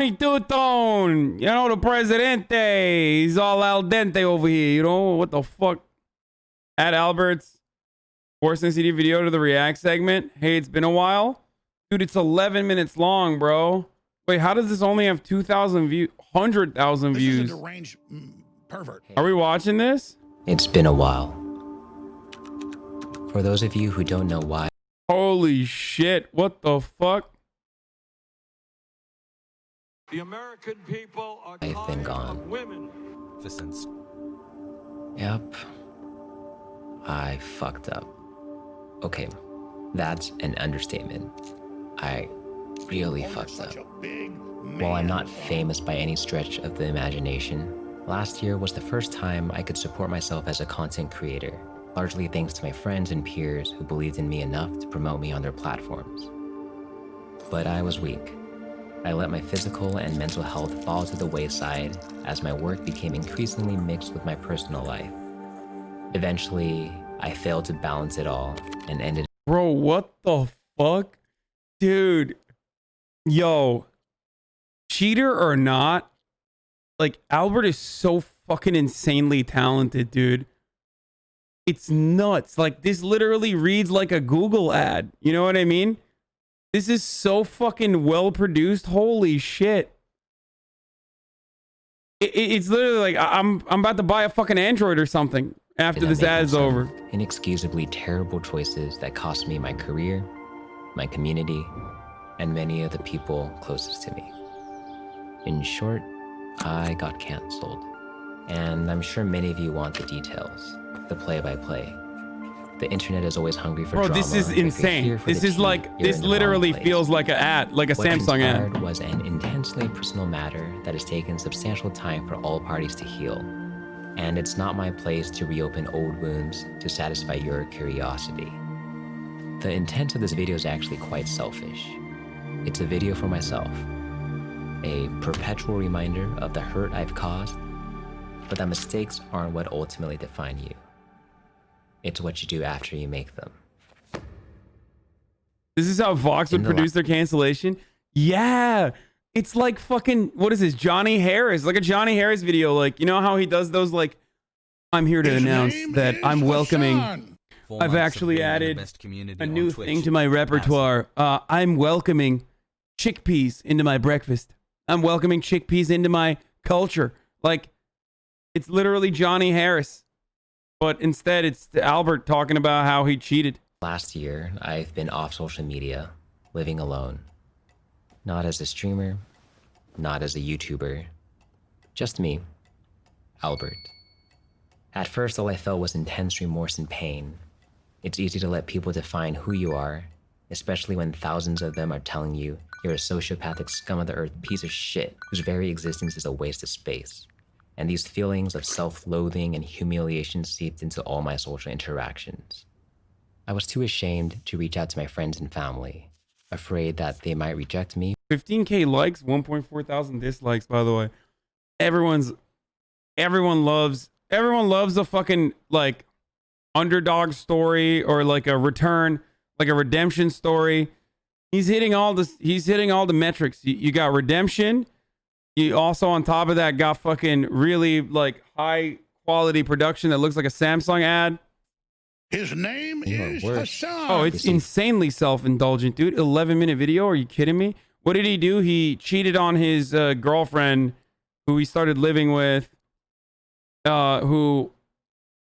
Hey, Tutone, you know, the presidente. He's all al dente over here, you know? What the fuck? Add Albert's forcing CD video to the React segment. Hey, it's been a while. Dude, it's 11 minutes long, bro. Wait, how does this only have 2,000 views? 100,000 views. This is a deranged pervert. Are we watching this? It's been a while. For those of you who don't know why, Holy shit. What the fuck? The American people are I've been gone. women. Yep. I fucked up. Okay, that's an understatement. I really fucked up. While I'm not famous by any stretch of the imagination, last year was the first time I could support myself as a content creator, largely thanks to my friends and peers who believed in me enough to promote me on their platforms. But I was weak. I let my physical and mental health fall to the wayside as my work became increasingly mixed with my personal life. Eventually, I failed to balance it all and ended. Bro, what the fuck? Dude. Yo. Cheater or not, like, Albert is so fucking insanely talented, dude. It's nuts. Like, this literally reads like a Google ad. You know what I mean? This is so fucking well produced. Holy shit. It's literally like I'm about to buy a fucking Android or something after this ad is over. Inexcusably terrible choices that cost me my career, my community, and many of the people closest to me. In short, I got canceled. And I'm sure many of you want the details, the play-by-play. The internet is always hungry for drama. drama. This is insane. This is like, this literally feels like an ad, like a Samsung ad. What was an intensely personal matter that has taken substantial time for all parties to heal. And it's not my place to reopen old wounds to satisfy your curiosity. The intent of this video is actually quite selfish. It's a video for myself. A perpetual reminder of the hurt I've caused, but that mistakes aren't what ultimately define you. It's what you do after you make them. This is how Vox would produce their cancellation? Yeah. It's like fucking, what is this? Johnny Harris. Like a Johnny Harris video. Like, you know how he does those, like, I'm here to announce that I'm welcoming. I've actually added a new thing to my repertoire. I'm welcoming chickpeas into my breakfast. I'm welcoming chickpeas into my culture. Like, it's literally Johnny Harris. But instead, it's Albert talking about how he cheated. Last year, I've been off social media, living alone. Not as a streamer, not as a YouTuber. Just me, Albert. At first, all I felt was intense remorse and pain. It's easy to let people define who you are, especially when thousands of them are telling you you're a sociopathic scum of the earth piece of shit whose very existence is a waste of space. And these feelings of self-loathing and humiliation seeped into all my social interactions. I was too ashamed to reach out to my friends and family, afraid that they might reject me. 15K likes, 1.4 thousand dislikes, by the way. Everyone loves a fucking, like, underdog story or like a return, like a redemption story. He's hitting all the metrics. You got redemption. You also, on top of that, got fucking really, like, high quality production that looks like a Samsung ad. His name is Hasan. Oh, it's insanely self-indulgent, dude. 11-minute video. Are you kidding me? What did he do? He cheated on his girlfriend, who he started living with, who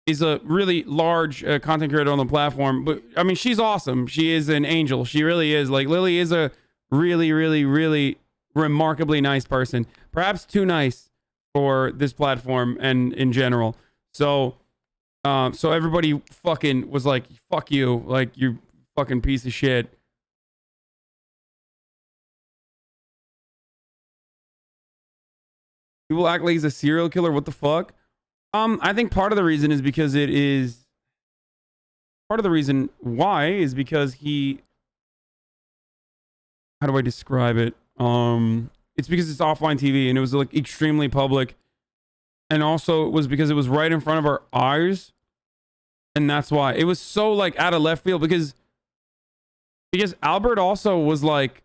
is a really large content creator on the platform. But I mean, she's awesome. She is an angel. She really is. Like, Lily is a really, really, really remarkably nice person. Perhaps too nice for this platform and in general. So everybody fucking was like, fuck you. Like, you fucking piece of shit. People act like he's a serial killer. What the fuck? I think part of the reason is because part of the reason why is because he, how do I describe it? It's because it's offline TV and it was like extremely public. And also it was because it was right in front of our eyes. And that's why it was so like out of left field because Albert also was like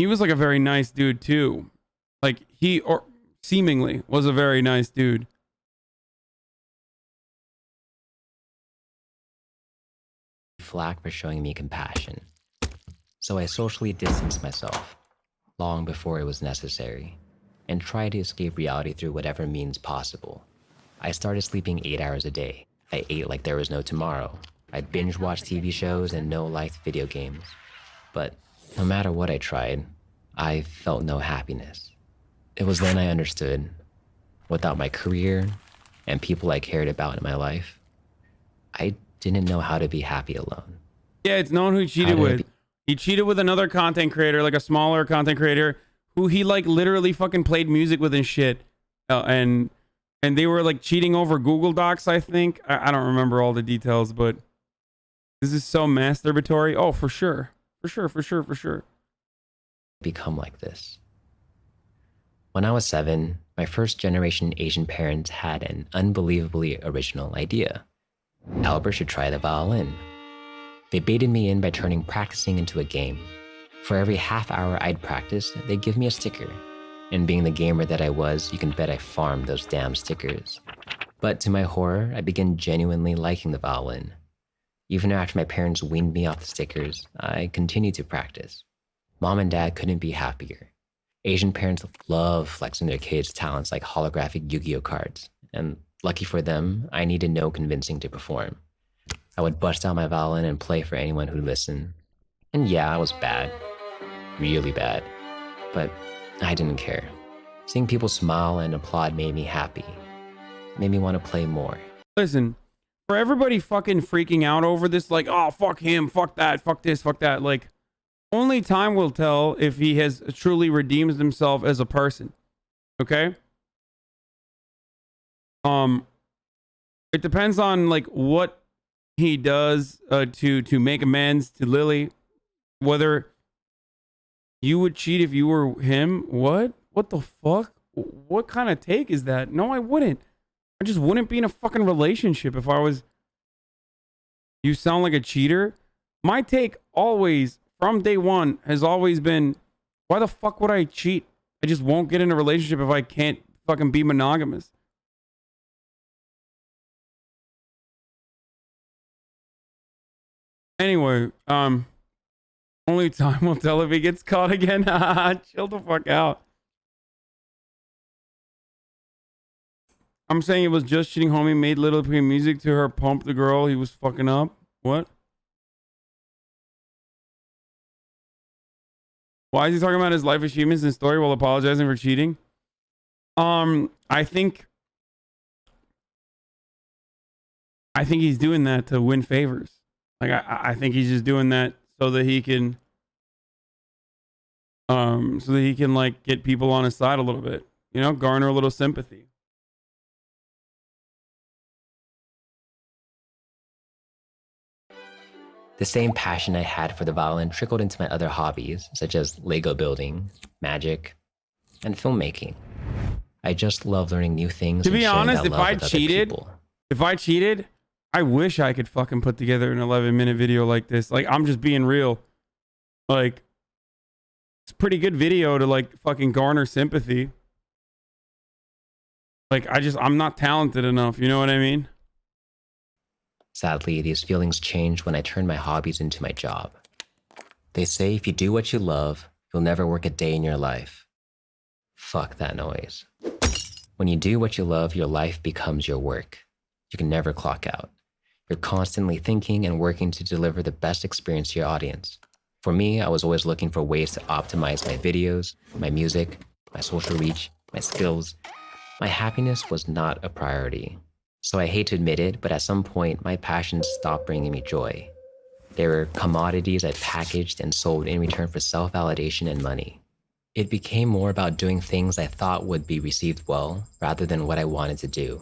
he was like a very nice dude too. Like he or seemingly was a very nice dude. Flack for showing me compassion. So I socially distanced myself long before it was necessary and tried to escape reality through whatever means possible. I started sleeping 8 hours a day. I ate like there was no tomorrow. I binge watched TV shows and no-liked video games. But no matter what I tried, I felt no happiness. It was then I understood, without my career and people I cared about in my life, I didn't know how to be happy alone. Yeah, it's known who he cheated with. He cheated with another content creator, like a smaller content creator, who he like literally fucking played music with and shit. And they were like cheating over Google Docs, I think. I don't remember all the details, but this is so masturbatory. Oh, for sure. For sure. Become like this. When I was 7, my first generation Asian parents had an unbelievably original idea. Albert should try the violin. They baited me in by turning practicing into a game. For every half hour I'd practice, they'd give me a sticker. And being the gamer that I was, you can bet I farmed those damn stickers. But to my horror, I began genuinely liking the violin. Even after my parents weaned me off the stickers, I continued to practice. Mom and Dad couldn't be happier. Asian parents love flexing their kids' talents like holographic Yu-Gi-Oh cards. And lucky for them, I needed no convincing to perform. I would bust out my violin and play for anyone who'd listen. And yeah, I was bad. Really bad. But I didn't care. Seeing people smile and applaud made me happy. Made me want to play more. Listen, for everybody fucking freaking out over this, like, oh, fuck him, fuck that, fuck this, fuck that, like, only time will tell if he has truly redeemed himself as a person. Okay? It depends on like what he does to make amends to Lily. Whether you would cheat if you were him. What the fuck? What kind of take is that? No, I wouldn't. I just wouldn't be in a fucking relationship if I was. You sound like a cheater. My take always from day one has always been, why the fuck would I cheat? I just won't get in a relationship if I can't fucking be monogamous. Anyway, only time will tell if he gets caught again. Chill the fuck out. I'm saying it was just cheating. Homie made little play music to her, pump the girl he was fucking up. What? Why is he talking about his life achievements and story while apologizing for cheating? I think he's doing that to win favors. Like I think he's just doing that so that he can like get people on his side a little bit, you know, garner a little sympathy. The same passion I had for the violin trickled into my other hobbies, such as Lego building, magic, and filmmaking. I just love learning new things. To be honest, if I cheated, I wish I could fucking put together an 11-minute video like this. Like, I'm just being real. Like, it's a pretty good video to like fucking garner sympathy. Like, I'm not talented enough. You know what I mean? Sadly, these feelings changed when I turned my hobbies into my job. They say if you do what you love, you'll never work a day in your life. Fuck that noise. When you do what you love, your life becomes your work. You can never clock out. You're constantly thinking and working to deliver the best experience to your audience. For me, I was always looking for ways to optimize my videos, my music, my social reach, my skills. My happiness was not a priority. So I hate to admit it, but at some point, my passions stopped bringing me joy. They were commodities I packaged and sold in return for self-validation and money. It became more about doing things I thought would be received well, rather than what I wanted to do.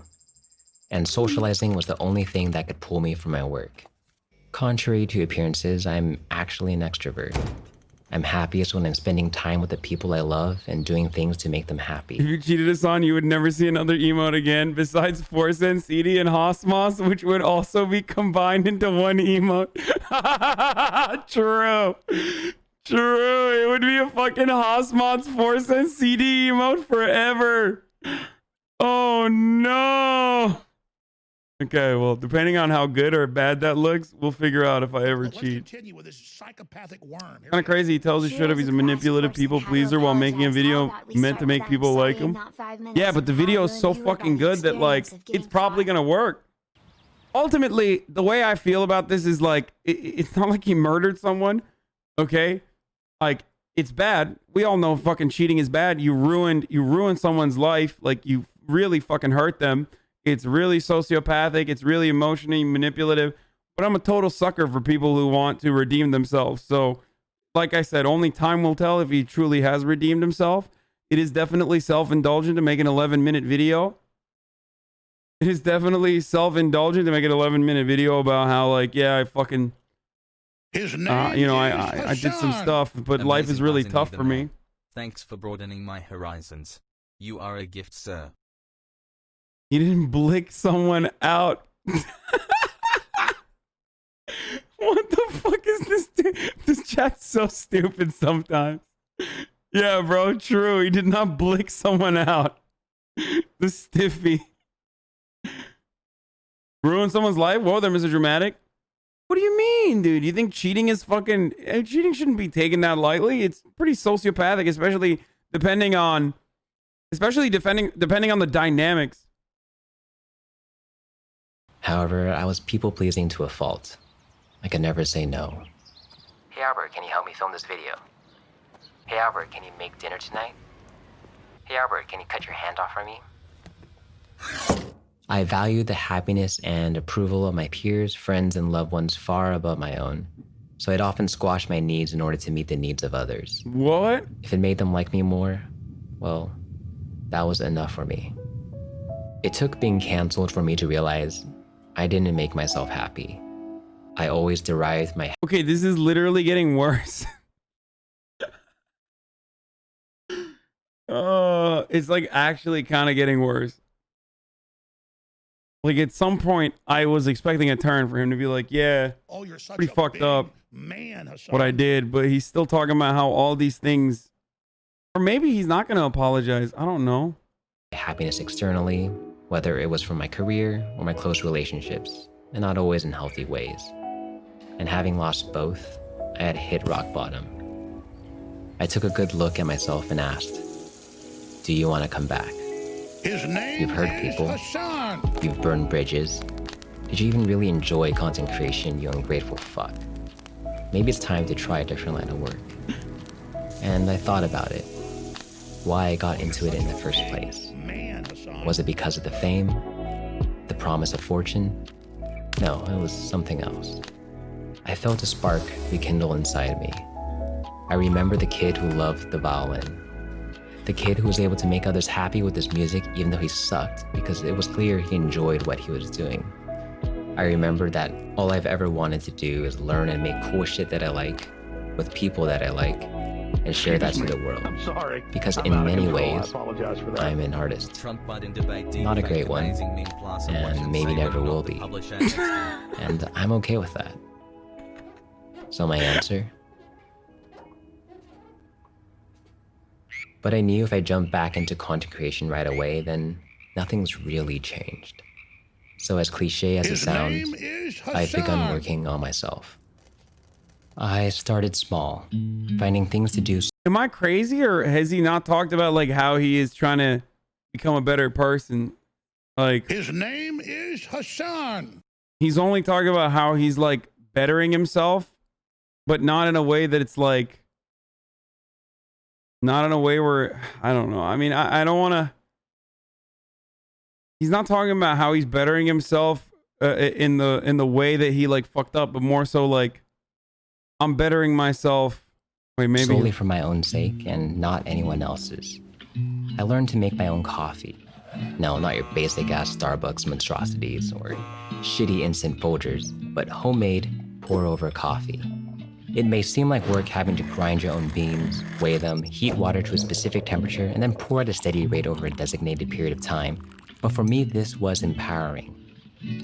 And socializing was the only thing that could pull me from my work. Contrary to appearances, I'm actually an extrovert. I'm happiest when I'm spending time with the people I love and doing things to make them happy. If you cheated Hasan, you would never see another emote again, besides Forsen, CD, and Hosmos, which would also be combined into one emote. True. True. It would be a fucking Hosmod's 4-cent CD emote forever. Oh no. Okay, well, depending on how good or bad that looks, we'll figure out if I ever Let's cheat. continue with this psychopathic worm. Here Kind of we go. crazy. He tells us shit if he's a manipulative people pleaser while making a video meant to make people like him. Yeah, but the video is so fucking good that like it's probably gonna work. Ultimately, the way I feel about this is like it's not like he murdered someone, okay? Like it's bad. We all know fucking cheating is bad. You ruined someone's life. Like you really fucking hurt them. It's really sociopathic. It's really emotionally manipulative. But I'm a total sucker for people who want to redeem themselves. So, like I said, only time will tell if he truly has redeemed himself. It is definitely self-indulgent to make an 11-minute video. It is definitely self-indulgent to make an 11-minute video about how, like, yeah, I fucking, His name you know, is I did some Hasan. stuff, but life is Amazing really rising tough even for me. more. Thanks for broadening my horizons. You are a gift, sir. He didn't blick someone out. What the fuck is this? This chat's so stupid sometimes. Yeah, bro, true. He did not blick someone out. The stiffy. Ruin someone's life? Whoa there, Mr. Dramatic. What do you mean, dude? You think cheating is fucking... cheating shouldn't be taken that lightly. It's pretty sociopathic, especially depending on... depending on the dynamics. However, I was people-pleasing to a fault. I could never say no. Hey Albert, can you help me film this video? Hey Albert, can you make dinner tonight? Hey Albert, can you cut your hand off for me? I valued the happiness and approval of my peers, friends, and loved ones far above my own, so I'd often squash my needs in order to meet the needs of others. What? If it made them like me more, well, that was enough for me. It took being canceled for me to realize I didn't make myself happy. I always derived my... Okay, this is literally getting worse. It's like actually kind of getting worse. Like at some point, I was expecting a turn for him to be like, yeah, Oh, you're such pretty a fucked big up man, Hasan. what I did, but he's still talking about how all these things, or maybe he's not going to apologize. I don't know. happiness externally, whether it was from my career or my close relationships, and not always in healthy ways. And having lost both, I had hit rock bottom. I took a good look at myself and asked, do you want to come back? His name You've hurt is people. Hasan. You've burned bridges. Did you even really enjoy content creation, you ungrateful fuck? Maybe it's time to try a different line of work. And I thought about it. Why I got into it in the first place. Man, Hasan. Was it because of the fame? The promise of fortune? No, it was something else. I felt a spark rekindle inside me. I remember the kid who loved the violin. The kid who was able to make others happy with his music even though he sucked because it was clear he enjoyed what he was doing. I remember that all I've ever wanted to do is learn and make cool shit that I like with people that I like and share that to the world. I'm sorry. Because I'm in out of many control. I ways, apologize for that. I'm an artist. Trump Biden debate Not a great one, amazing meme plus and watch and it maybe say never it will not to be. publish it next year. And I'm okay with that. So my answer? But I knew if I jumped back into content creation right away, then nothing's really changed. So as cliche as it His sounds, name is I've begun Hasan. working on myself. I started small, finding things to do. Am I crazy, or has he not talked about like how he is trying to become a better person? Like His name is Hasan. he's only talking about how he's like bettering himself, but not in a way that it's like, not in a way where, I don't know. I mean, I don't want to. He's not talking about how he's bettering himself in the way that he like fucked up, but more so like, I'm bettering myself. Wait, maybe solely for my own sake and not anyone else's. I learned to make my own coffee. No, not your basic ass Starbucks monstrosities or shitty instant Folgers, but homemade pour-over coffee. It may seem like work having to grind your own beans, weigh them, heat water to a specific temperature, and then pour at a steady rate over a designated period of time. But for me, this was empowering.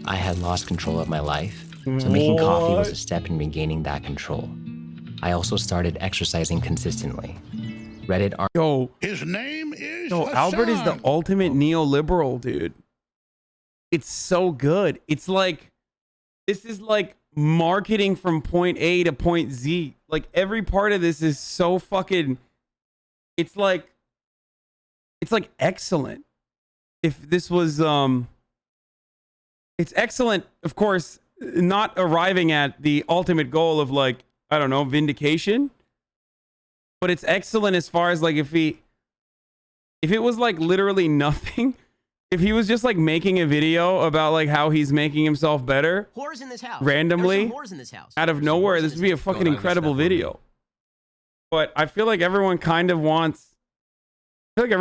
I had lost control of my life, so making coffee was a step in regaining that control. I also started exercising consistently. Reddit Yo, His name is Albert is the Hasan. ultimate neoliberal, dude. It's so good. It's like, this is like marketing from point A to point Z. Like every part of this is so fucking, it's like excellent. If this was, it's excellent, of course, not arriving at the ultimate goal of like, I don't know, vindication. But it's excellent as far as like if it was like literally nothing, if he was just like making a video about like how he's making himself better Whores in this house. randomly Whores in this house. out of nowhere, this would be a fucking incredible video. But I feel like everyone kind of wants, like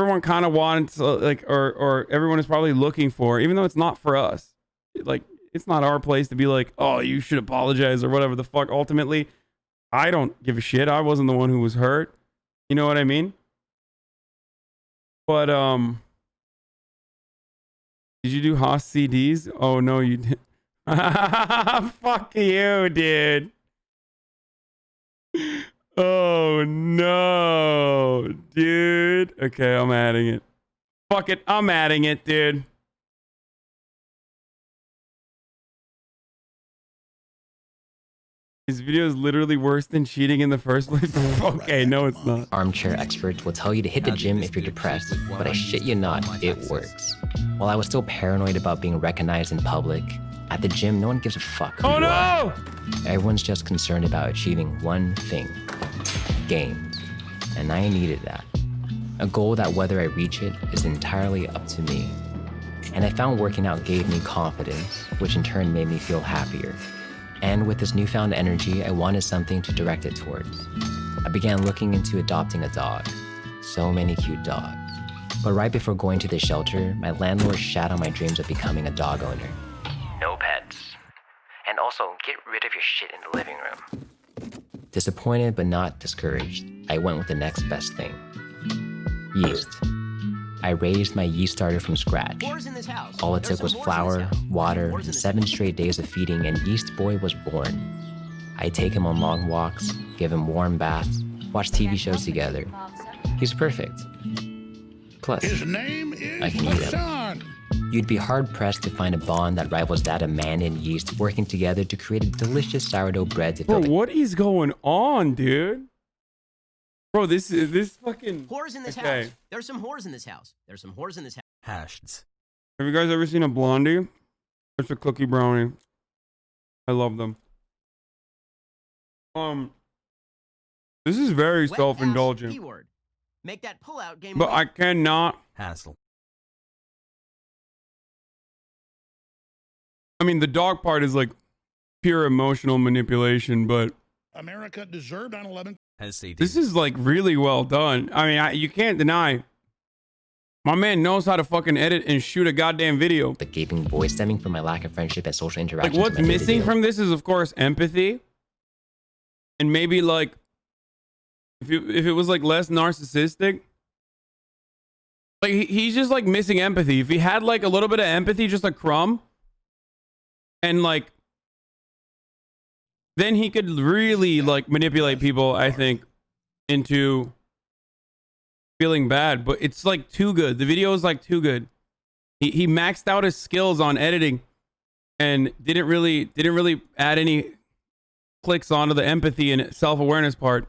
or everyone is probably looking for, even though it's not for us, like it's not our place to be like, oh, you should apologize or whatever the fuck. Ultimately, I don't give a shit. I wasn't the one who was hurt. You know what I mean? But did you do Haas CDs? Oh no, you did. Fuck you, dude. Oh no, dude. Okay, I'm adding it. Fuck it, I'm adding it, dude. His video is literally worse than cheating in the first place. Okay, no, it's not. armchair experts will tell you to hit the gym if you're depressed, but I shit you not, it works. While I was still paranoid about being recognized in public, at the gym, no one gives a fuck who Oh you are. no! Everyone's just concerned about achieving one thing: gains. And I needed that. A goal that whether I reach it is entirely up to me. And I found working out gave me confidence, which in turn made me feel happier. And with this newfound energy, I wanted something to direct it towards. I began looking into adopting a dog. So many cute dogs. But right before going to the shelter, my landlord shat on my dreams of becoming a dog owner. No pets. And also, get rid of your shit in the living room. Disappointed but not discouraged, I went with the next best thing. Yeast. I raised my yeast starter from scratch. Whores in this house. All it There's took was some whores in flour, this house. water, Whores in and this 7 house. straight days of feeding, and Yeast Boy was born. I take him on long walks, give him warm baths, watch TV shows together. He's perfect. Plus, His name I is can eat him. Hasan. You'd be hard-pressed to find a bond that rivals that of man and yeast working together to create a delicious sourdough bread to Bro, fill the what is going on, dude? Bro, this fucking... Whores in this Okay. house. There's some whores in this house. There's some whores in this house. Hashed. Have you guys ever seen a blondie? It's a cookie brownie. I love them. This is very Wet ass self-indulgent, P-word. Make that pull-out game. but I cannot. Hassle. I mean, the dog part is like pure emotional manipulation, but America deserved 9/11. SCD. this is like really well done. I mean, you can't deny. My man knows how to fucking edit and shoot a goddamn video. the gaping void stemming from my lack of friendship and social Like, interactions. what's in my missing day-to-day from this is, of course, empathy, and maybe like if it was like less narcissistic. Like he's just like missing empathy. If he had like a little bit of empathy, just a crumb, and like then he could really like manipulate people, I think, into feeling bad. But it's like too good. The video is like too good. He maxed out his skills on editing and didn't really add any clicks onto the empathy and self-awareness part.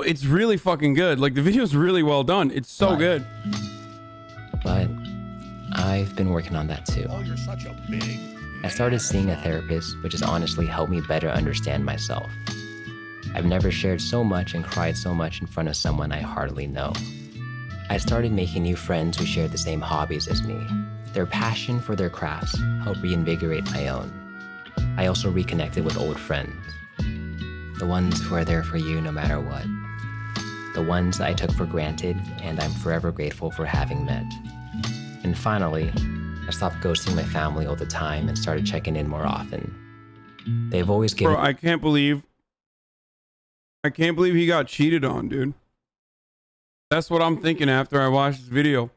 It's really fucking good. Like the video is really well done. It's so Right. good. But I've been working on that too. Oh, you're such a big. I started seeing a therapist, which has honestly helped me better understand myself. I've never shared so much and cried so much in front of someone I hardly know. I started making new friends who shared the same hobbies as me. Their passion for their crafts helped reinvigorate my own. I also reconnected with old friends. The ones who are there for you no matter what. The ones I took for granted and I'm forever grateful for having met. And finally, I stopped ghosting my family all the time and started checking in more often. They've always given Bro, I can't believe he got cheated on, dude. That's what I'm thinking after I watched this video.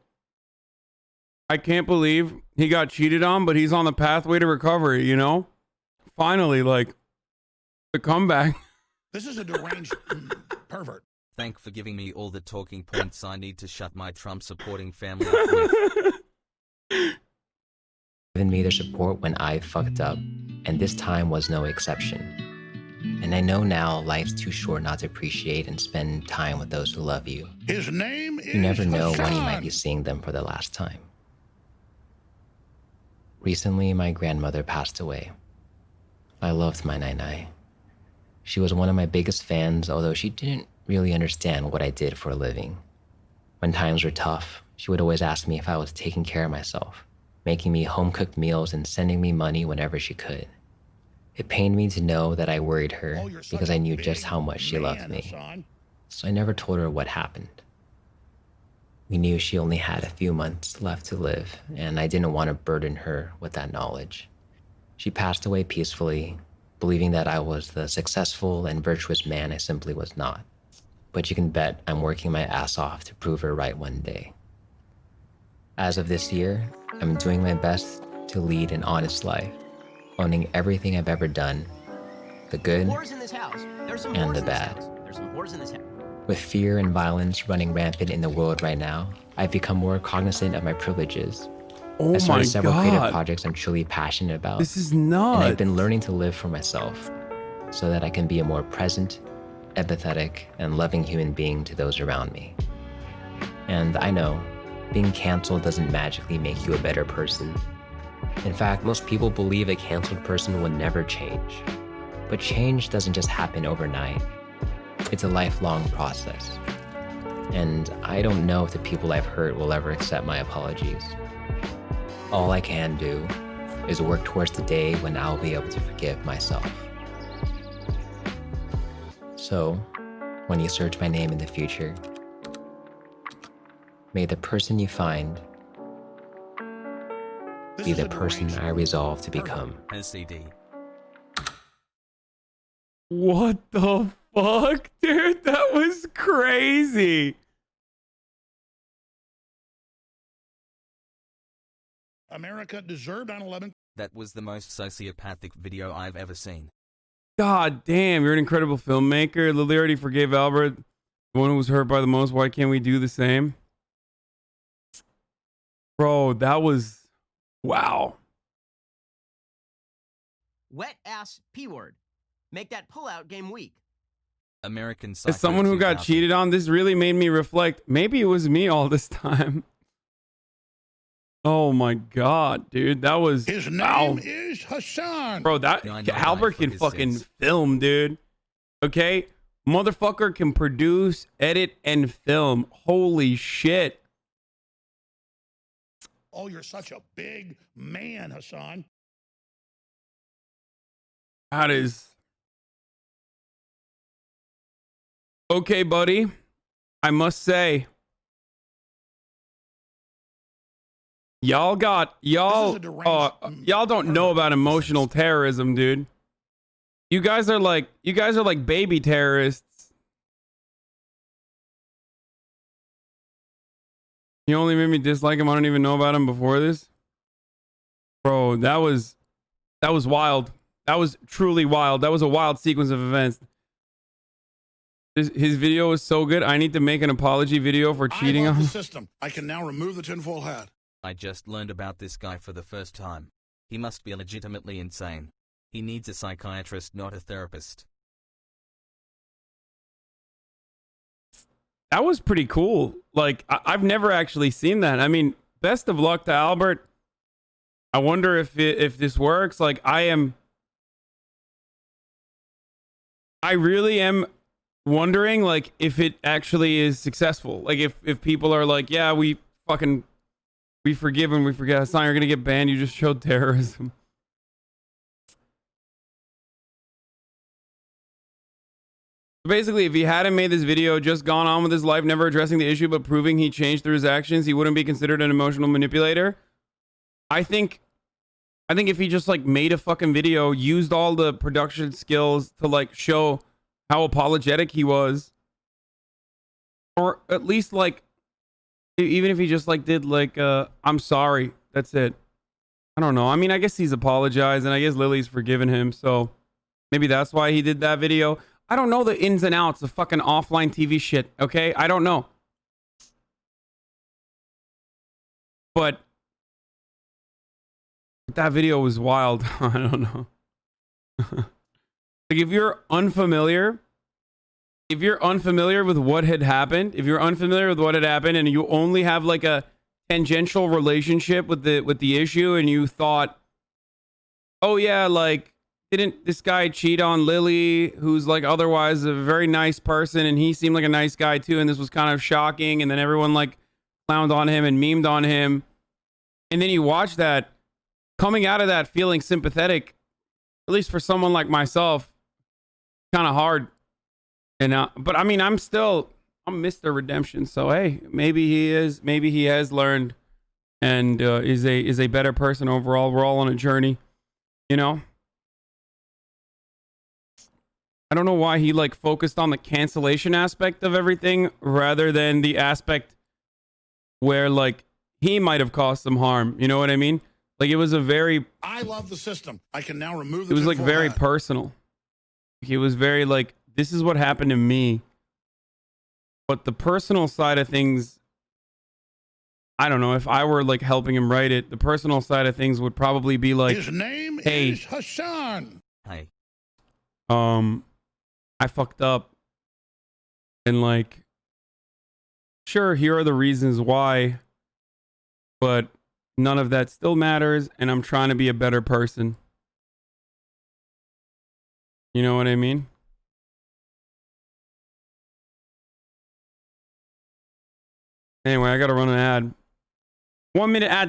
I can't believe he got cheated on, but he's on the pathway to recovery, you know? Finally, like, The comeback. This is a deranged pervert. Thank for giving me all the talking points I need to shut my Trump-supporting family up with. Given me their support when I fucked up, and this time was no exception. And I know now life's too short not to appreciate and spend time with those who love you. His name is You never know when you might Hasan. be seeing them for the last time. Recently, my grandmother passed away. I loved my Nai. She was one of my biggest fans, although she didn't really understand what I did for a living. When times were tough, she would always ask me if I was taking care of myself, making me home-cooked meals and sending me money whenever she could. It pained me to know that I worried her Oh, you're such because a I knew just big how much she loved man, me. Hasan. So I never told her what happened. We knew she only had a few months left to live, and I didn't want to burden her with that knowledge. She passed away peacefully, believing that I was the successful and virtuous man I simply was not. But you can bet I'm working my ass off to prove her right one day. As of this year, I'm doing my best to lead an honest life, owning everything I've ever done, the good Whores in this house. There's some and whores the in this bad. house. There's some whores in this house. With fear and violence running rampant in the world right now, I've become more cognizant of my privileges. Oh I started my several creative god. projects I'm truly passionate about. This is And nuts. I've been learning to live for myself so that I can be a more present, empathetic, and loving human being to those around me. And I know being canceled doesn't magically make you a better person. In fact, most people believe a canceled person will never change. But change doesn't just happen overnight. It's a lifelong process. And I don't know if the people I've hurt will ever accept my apologies. All I can do is work towards the day when I'll be able to forgive myself. So, when you search my name in the future, may the person you find This be is the a person deranged I resolve to become. SCD. What the fuck, dude? That was crazy. America deserved 9/11. That was the most sociopathic video I've ever seen. God damn, you're an incredible filmmaker. Lily already forgave Albert, the one who was hurt by the most. Why can't we do the same? Bro, that was wow. Wet ass P word. Make that pullout game weak. American Psycho As someone who got 2000. cheated on, this really made me reflect. Maybe it was me all this time. Oh my god, dude, that was His name wow. is Hasan. Bro, that Yeah, I know, Albert for can his fucking sins. film, dude. Okay, motherfucker can produce, edit, and film. Holy shit. Oh, you're such a big man, Hasan. That is okay, buddy. I must say, y'all don't know about emotional terrorism, dude. You guys are like baby terrorists. You only made me dislike him. I don't even know about him before this. Bro, that was wild. That was truly wild. That was a wild sequence of events. His video was so good. I need to make an apology video for cheating I on love him. the system. I can now remove the tinfoil hat. I just learned about this guy for the first time. He must be legitimately insane. He needs a psychiatrist, not a therapist. That was pretty cool. Like, I've never actually seen that. I mean, best of luck to Albert. I wonder if this works. Like, I really am wondering, like, if it actually is successful. Like, if people are like, yeah, we forgive and we forget Hasan, you're gonna get banned. You just showed terrorism. Basically, if he hadn't made this video, just gone on with his life, never addressing the issue, but proving he changed through his actions, he wouldn't be considered an emotional manipulator. I think if he just like made a fucking video, used all the production skills to like show how apologetic he was, or at least like, even if he just like did like, I'm sorry, that's it. I don't know. I mean, I guess he's apologized, and I guess Lily's forgiven him, so Maybe that's why he did that video. I don't know the ins and outs of fucking offline TV shit, okay? I don't know. But that video was wild. I don't know. Like, if you're unfamiliar with what had happened, and you only have like a tangential relationship with the issue, and you thought, oh yeah, like, didn't this guy cheat on Lily, who's like otherwise a very nice person, and he seemed like a nice guy too, and this was kind of shocking, and then everyone like clowned on him and memed on him, and then you watch that, coming out of that feeling sympathetic, at least for someone like myself, kind of hard. And but I mean, I'm Mr. Redemption, so hey, maybe he has learned and is a better person overall. We're all on a journey, you know. I don't know why he like focused on the cancellation aspect of everything rather than the aspect where like he might have caused some harm. You know what I mean? Like, it was a very, I love the system. I can now remove the it was like tinfoil very hat. personal. He was very like, this is what happened to me. But the personal side of things, I don't know, if I were like helping him write it, the personal side of things would probably be like, His name hey, is Hasan. Hey. I fucked up. And like, sure, here are the reasons why, but none of that still matters, and I'm trying to be a better person. You know what I mean? Anyway, I gotta run an ad. 1 minute ad time.